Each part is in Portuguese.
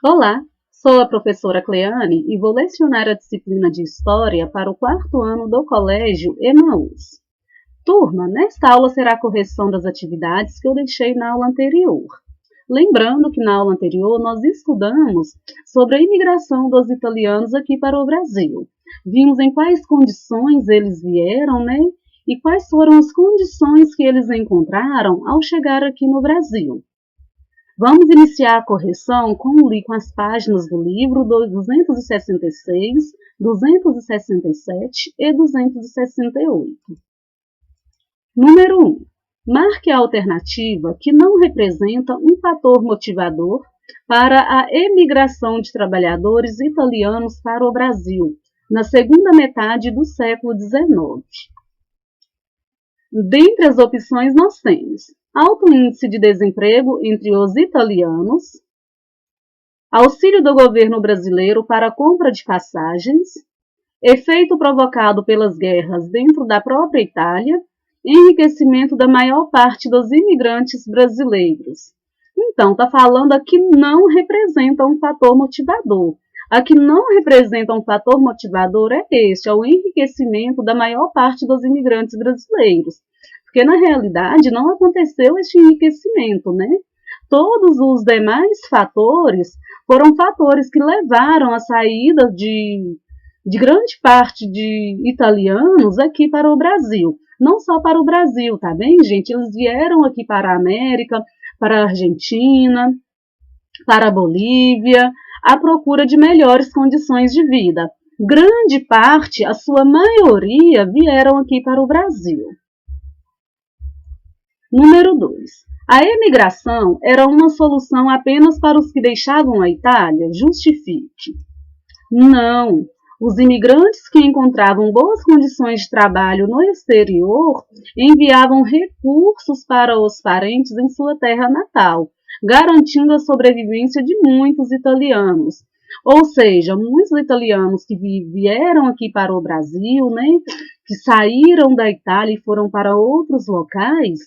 Olá, sou a professora Cleane e vou lecionar a disciplina de História para o quarto ano do Colégio Emaús. Turma, nesta aula será a correção das atividades que eu deixei na aula anterior. Lembrando que na aula anterior nós estudamos sobre a imigração dos italianos aqui para o Brasil. Vimos em quais condições eles vieram, E quais foram as condições que eles encontraram ao chegar aqui no Brasil. Vamos iniciar a correção com as páginas do livro 266, 267 e 268. Número 1. Marque a alternativa que não representa um fator motivador para a emigração de trabalhadores italianos para o Brasil, na segunda metade do século XIX. Dentre as opções nós temos alto índice de desemprego entre os italianos, auxílio do governo brasileiro para a compra de passagens, efeito provocado pelas guerras dentro da própria Itália, enriquecimento da maior parte dos imigrantes brasileiros. Então, está falando aqui não representa um fator motivador. A que não representa um fator motivador é o enriquecimento da maior parte dos imigrantes brasileiros. Porque, na realidade, não aconteceu este enriquecimento, Todos os demais fatores foram fatores que levaram à saída de grande parte de italianos aqui para o Brasil. Não só para o Brasil, tá bem, gente? Eles vieram aqui para a América, para a Argentina, para a Bolívia, à procura de melhores condições de vida. Grande parte, a sua maioria, vieram aqui para o Brasil. Número 2. A emigração era uma solução apenas para os que deixavam a Itália? Justifique. Não. Os imigrantes que encontravam boas condições de trabalho no exterior enviavam recursos para os parentes em sua terra natal, garantindo a sobrevivência de muitos italianos. Ou seja, muitos italianos que vieram aqui para o Brasil, que saíram da Itália e foram para outros locais,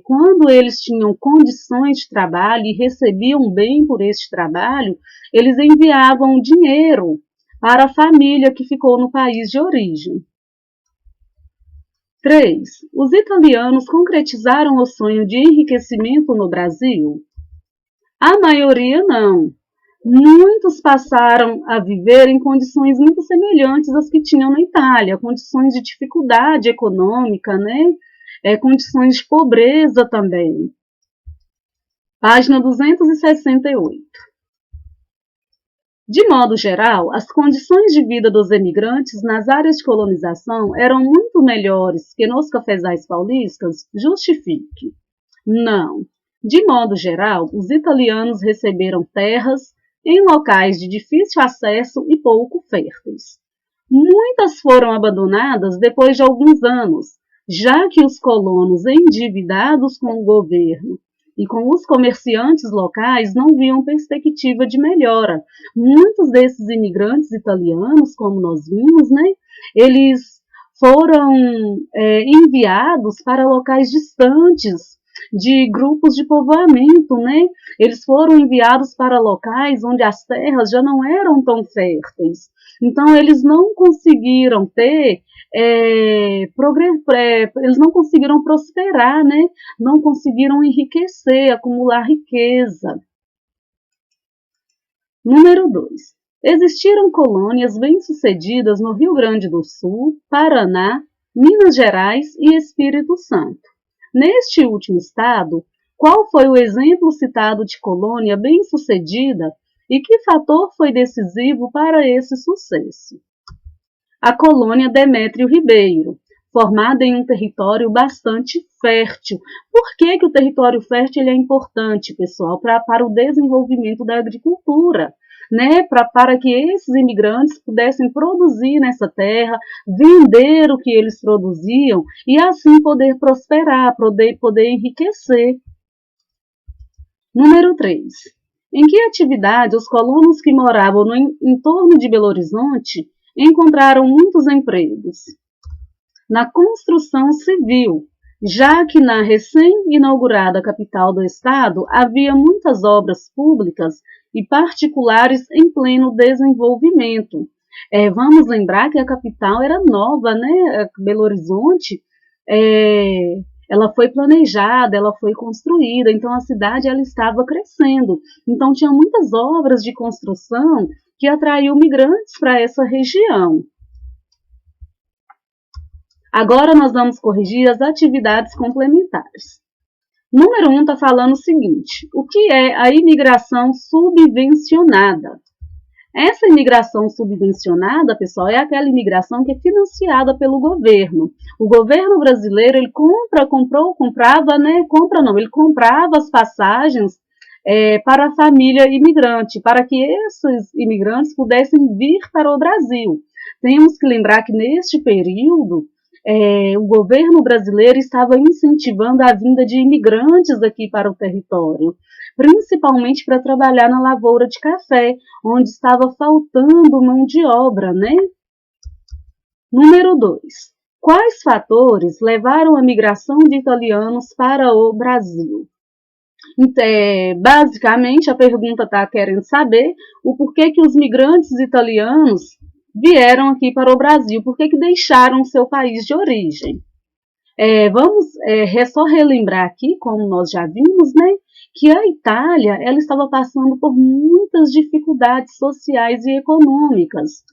quando eles tinham condições de trabalho e recebiam bem por este trabalho, eles enviavam dinheiro para a família que ficou no país de origem. 3. Os italianos concretizaram o sonho de enriquecimento no Brasil? A maioria não. Muitos passaram a viver em condições muito semelhantes às que tinham na Itália, condições de dificuldade econômica, condições de pobreza também. Página 268. De modo geral, as condições de vida dos emigrantes nas áreas de colonização eram muito melhores que nos cafezais paulistas? Justifique. Não. De modo geral, os italianos receberam terras em locais de difícil acesso e pouco férteis. Muitas foram abandonadas depois de alguns anos, já que os colonos endividados com o governo e com os comerciantes locais não viam perspectiva de melhora. Muitos desses imigrantes italianos, como nós vimos, eles foram enviados para locais distantes de grupos de povoamento, Eles foram enviados para locais onde as terras já não eram tão férteis. Então, eles não conseguiram eles não conseguiram prosperar, Não conseguiram enriquecer, acumular riqueza. Número 2. Existiram colônias bem-sucedidas no Rio Grande do Sul, Paraná, Minas Gerais e Espírito Santo. Neste último estado, qual foi o exemplo citado de colônia bem-sucedida e que fator foi decisivo para esse sucesso? A colônia Demétrio Ribeiro, formada em um território bastante fértil. Por que o território fértil é importante, pessoal? Para o desenvolvimento da agricultura. Para que esses imigrantes pudessem produzir nessa terra, vender o que eles produziam e assim poder prosperar, poder enriquecer. Número 3. Em que atividade os colonos que moravam no entorno de Belo Horizonte encontraram muitos empregos? Na construção civil, já que na recém-inaugurada capital do estado havia muitas obras públicas e particulares em pleno desenvolvimento. Vamos lembrar que a capital era nova, né? Belo Horizonte, ela foi planejada, ela foi construída, então a cidade ela estava crescendo. Então tinha muitas obras de construção que atraiu migrantes para essa região. Agora nós vamos corrigir as atividades complementares. Número 1 está falando o seguinte: o que é a imigração subvencionada? Essa imigração subvencionada, pessoal, é aquela imigração que é financiada pelo governo. O governo brasileiro, ele ele comprava as passagens para a família imigrante, para que esses imigrantes pudessem vir para o Brasil. Temos que lembrar que neste período, o governo brasileiro estava incentivando a vinda de imigrantes aqui para o território, principalmente para trabalhar na lavoura de café, onde estava faltando mão de obra, né? Número 2. Quais fatores levaram a migração de italianos para o Brasil? Então, basicamente, a pergunta está querendo saber o porquê que os migrantes italianos vieram aqui para o Brasil, por que deixaram o seu país de origem. Vamos só relembrar aqui, como nós já vimos, né, que a Itália ela estava passando por muitas dificuldades sociais e econômicas.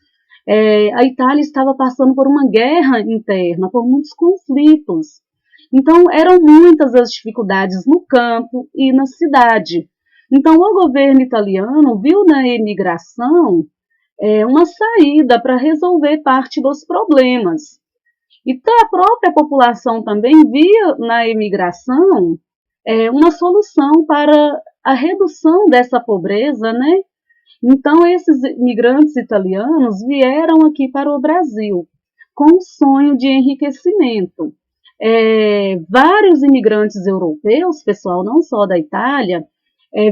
A Itália estava passando por uma guerra interna, por muitos conflitos. Então, eram muitas as dificuldades no campo e na cidade. Então, o governo italiano viu na imigração uma saída para resolver parte dos problemas. Então, a própria população também via na imigração uma solução para a redução dessa pobreza, né? Então, esses imigrantes italianos vieram aqui para o Brasil com o sonho de enriquecimento. Vários imigrantes europeus, pessoal, não só da Itália,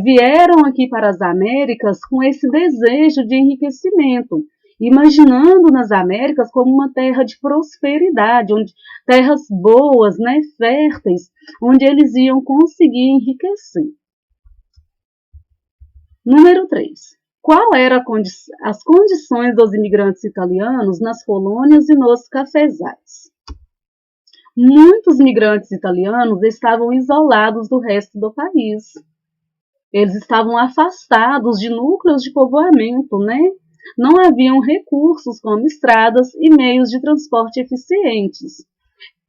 vieram aqui para as Américas com esse desejo de enriquecimento, imaginando nas Américas como uma terra de prosperidade, terras boas, né, férteis, onde eles iam conseguir enriquecer. Número 3. Qual eram as condições dos imigrantes italianos nas colônias e nos cafezais? Muitos migrantes italianos estavam isolados do resto do país. Eles estavam afastados de núcleos de povoamento, né? Não haviam recursos como estradas e meios de transporte eficientes.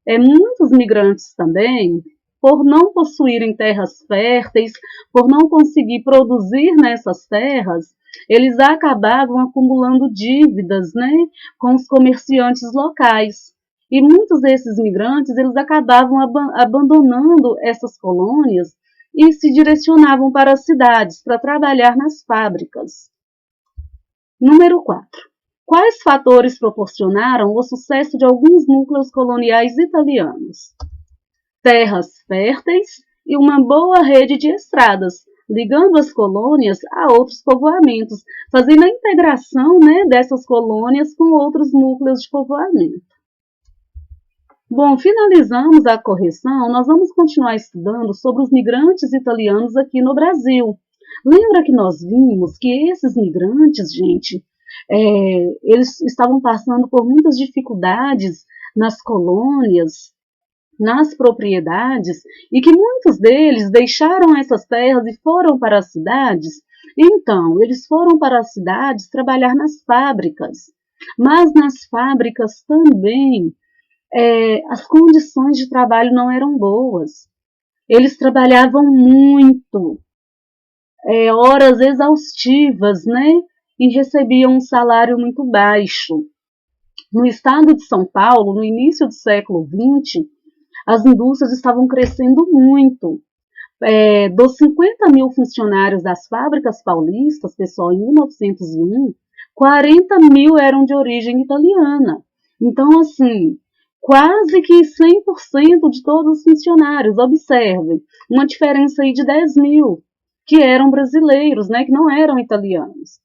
Muitos migrantes também, por não possuírem terras férteis, por não conseguir produzir nessas terras, eles acabavam acumulando dívidas, né, com os comerciantes locais. E muitos desses migrantes, eles acabavam abandonando essas colônias e se direcionavam para as cidades para trabalhar nas fábricas. Número 4. Quais fatores proporcionaram o sucesso de alguns núcleos coloniais italianos? Terras férteis e uma boa rede de estradas, ligando as colônias a outros povoamentos, fazendo a integração, né, dessas colônias com outros núcleos de povoamento. Bom, finalizamos a correção, nós vamos continuar estudando sobre os migrantes italianos aqui no Brasil. Lembra que nós vimos que esses migrantes, gente, eles estavam passando por muitas dificuldades nas colônias, nas propriedades, e que muitos deles deixaram essas terras e foram para as cidades. Então, eles foram para as cidades trabalhar nas fábricas, mas nas fábricas também as condições de trabalho não eram boas. Eles trabalhavam muito, horas exaustivas, né? E recebiam um salário muito baixo. No estado de São Paulo, no início do século XX, as indústrias estavam crescendo muito. Dos 50 mil funcionários das fábricas paulistas, pessoal, em 1901, 40 mil eram de origem italiana. Então, assim, quase que 100% de todos os funcionários, observem, uma diferença aí de 10 mil, que eram brasileiros, né, que não eram italianos,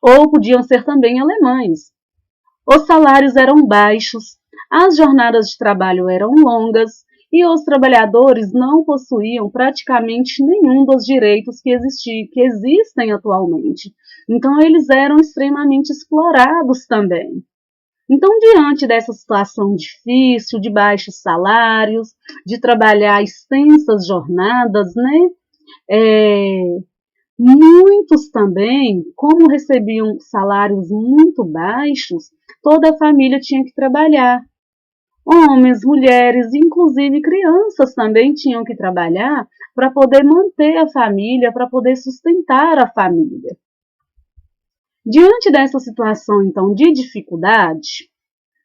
ou podiam ser também alemães. Os salários eram baixos, as jornadas de trabalho eram longas, e os trabalhadores não possuíam praticamente nenhum dos direitos que existem atualmente. Então, eles eram extremamente explorados também. Então, diante dessa situação difícil, de baixos salários, de trabalhar extensas jornadas, né? Muitos também, como recebiam salários muito baixos, toda a família tinha que trabalhar. Homens, mulheres, inclusive crianças também tinham que trabalhar para poder manter a família, para poder sustentar a família. Diante dessa situação, então, de dificuldade,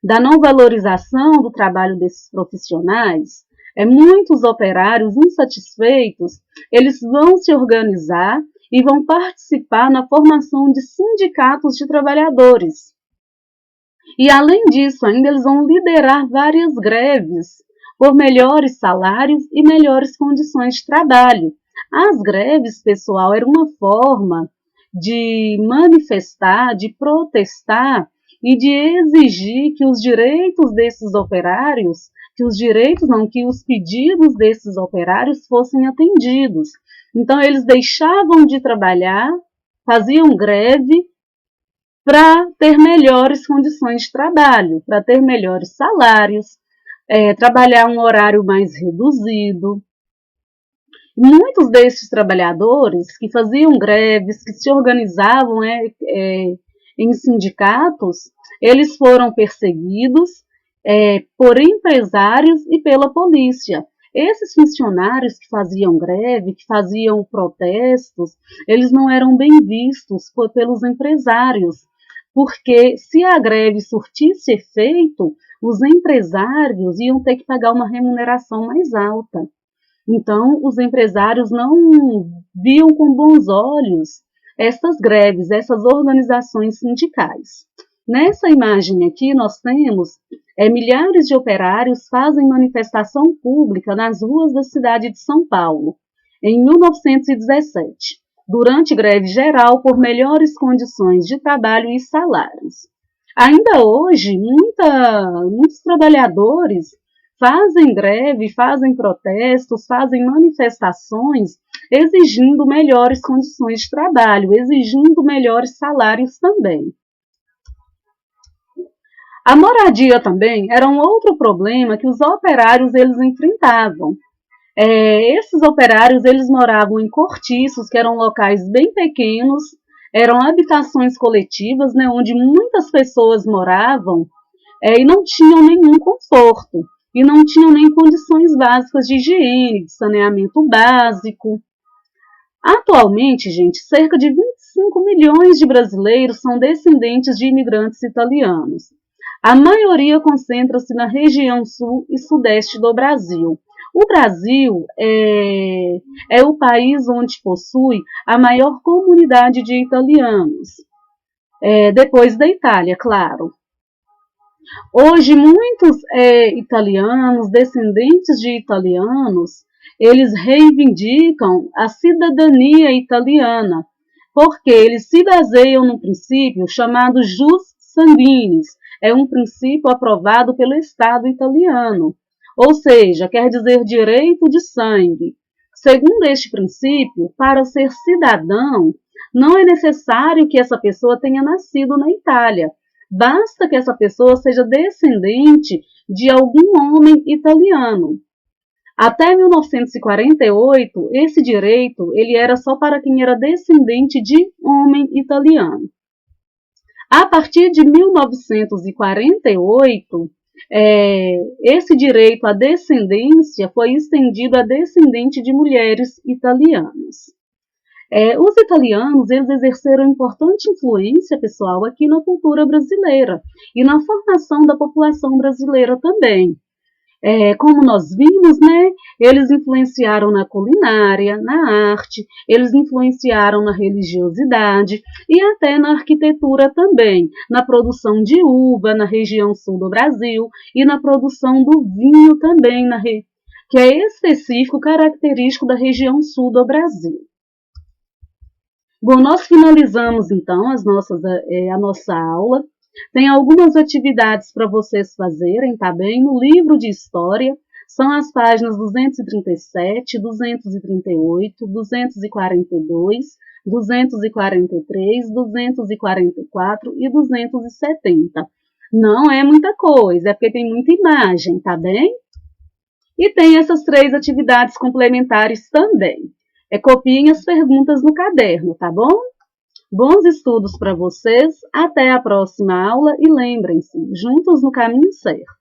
da não valorização do trabalho desses profissionais, muitos operários insatisfeitos, eles vão se organizar e vão participar na formação de sindicatos de trabalhadores. E, além disso, ainda eles vão liderar várias greves por melhores salários e melhores condições de trabalho. As greves, pessoal, era uma forma de manifestar, de protestar e de exigir que os direitos desses operários, que os pedidos desses operários fossem atendidos. Então, eles deixavam de trabalhar, faziam greve para ter melhores condições de trabalho, para ter melhores salários, trabalhar um horário mais reduzido. Muitos desses trabalhadores que faziam greves, que se organizavam em sindicatos, eles foram perseguidos por empresários e pela polícia. Esses funcionários que faziam greve, que faziam protestos, eles não eram bem vistos pelos empresários, porque se a greve surtisse efeito, os empresários iam ter que pagar uma remuneração mais alta. Então, os empresários não viam com bons olhos essas greves, essas organizações sindicais. Nessa imagem aqui, nós temos milhares de operários fazem manifestação pública nas ruas da cidade de São Paulo, em 1917, durante greve geral por melhores condições de trabalho e salários. Ainda hoje, muitos trabalhadores fazem greve, fazem protestos, fazem manifestações exigindo melhores condições de trabalho, exigindo melhores salários também. A moradia também era um outro problema que os operários eles enfrentavam. Esses operários eles moravam em cortiços, que eram locais bem pequenos, eram habitações coletivas, né, onde muitas pessoas moravam e não tinham nenhum conforto, e não tinham nem condições básicas de higiene, de saneamento básico. Atualmente, gente, cerca de 25 milhões de brasileiros são descendentes de imigrantes italianos. A maioria concentra-se na região sul e sudeste do Brasil. O Brasil é o país onde possui a maior comunidade de italianos, depois da Itália, claro. Hoje, muitos italianos, descendentes de italianos, eles reivindicam a cidadania italiana, porque eles se baseiam num princípio chamado jus sanguinis, é um princípio aprovado pelo Estado italiano, ou seja, quer dizer direito de sangue. Segundo este princípio, para ser cidadão, não é necessário que essa pessoa tenha nascido na Itália, basta que essa pessoa seja descendente de algum homem italiano. Até 1948, esse direito ele era só para quem era descendente de homem italiano. A partir de 1948, esse direito à descendência foi estendido a descendente de mulheres italianas. Os italianos eles exerceram importante influência, pessoal, aqui na cultura brasileira e na formação da população brasileira também. Como nós vimos, né, eles influenciaram na culinária, na arte, eles influenciaram na religiosidade e até na arquitetura também, na produção de uva na região sul do Brasil e na produção do vinho também, que é específico, característico da região sul do Brasil. Bom, nós finalizamos então a nossa aula. Tem algumas atividades para vocês fazerem, tá bem? No livro de história São as páginas 237, 238, 242, 243, 244 e 270. Não é muita coisa, é porque tem muita imagem, tá bem? E tem essas 3 atividades complementares também. Copiem as perguntas no caderno, tá bom? Bons estudos para vocês, até a próxima aula e lembrem-se, juntos no caminho certo.